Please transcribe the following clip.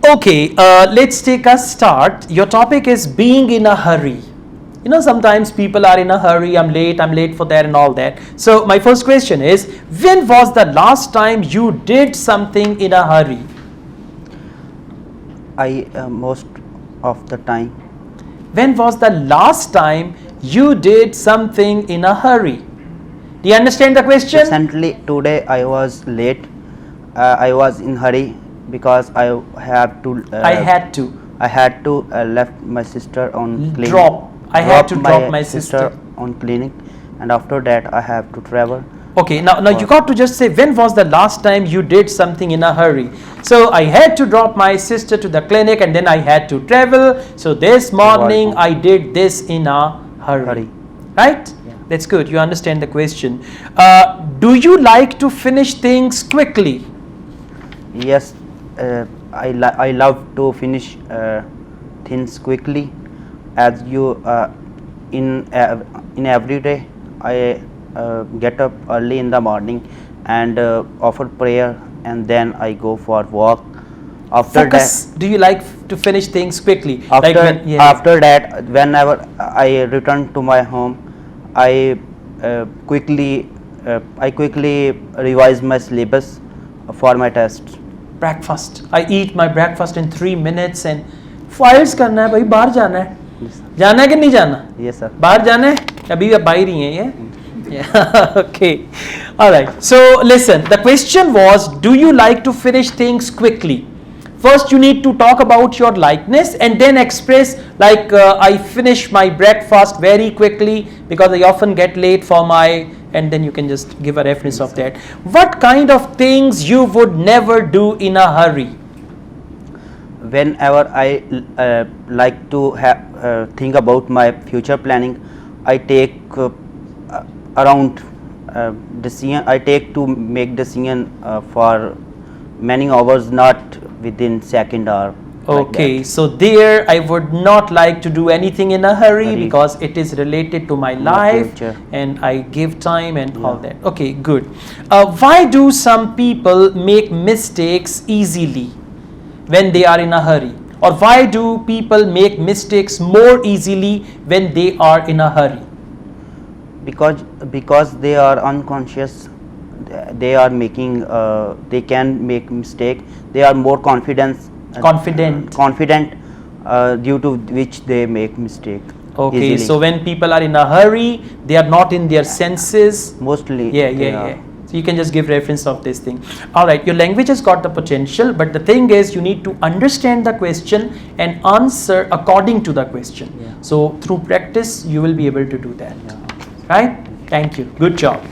Okay, let's take a start. Your topic is being in a hurry. You know, sometimes people are in a hurry, I'm late for that and all that. So my first question is, when was the last time you did something in a hurry? Most of the time. When was the last time you did something in a hurry? Do you understand the question? Recently, today I was late. I was in hurry because I had to. I had to left my sister on clinic. I had to drop my sister on clinic, and after that I have to travel. Okay, now you got to just say, when was the last time you did something in a hurry? So I had to drop my sister to the clinic and then I had to travel. So this morning I did this in a hurry. Right? Yeah. That's good. You understand the question. Do you like to finish things quickly? Yes, I love to finish things quickly. As you in every day I get up early in the morning and offer prayer, and then I go for walk. After Focus. Do you like to finish things quickly? After that, whenever I return to my home, I quickly revise my syllabus for my tests. Breakfast. I eat my breakfast in 3 minutes and files करना है भाई, बाहर जाना है. जाना है कि नहीं जाना? Yes sir. बाहर जाना है? अभी आप बाहर ही हैं ये? Yeah. Okay. All right. So listen, the question was, do you like to finish things quickly? First you need to talk about your likeness and then express like I finish my breakfast very quickly because I often get late for my, and then you can just give a reference of that. What kind of things you would never do in a hurry? Whenever I like to think about my future planning, I take around decision. I take to make decision for many hours, not within second or. Okay, like so there I would not like to do anything in a hurry because it is related to my life future. And I give time and all that. Okay, good. Why do some people make mistakes easily when they are in a hurry? Or why do people make mistakes more easily when they are in a hurry? Because they are unconscious, they are making they can make mistake. They are more confident due to which they make mistake. Okay, easily. so when people are in a hurry, they are not in their senses. Mostly. Yeah. So you can just give reference of this thing. All right, your language has got the potential, but the thing is you need to understand the question and answer according to the question. Yeah. So through practice, you will be able to do that. Yeah. Right? Thank you. Good job.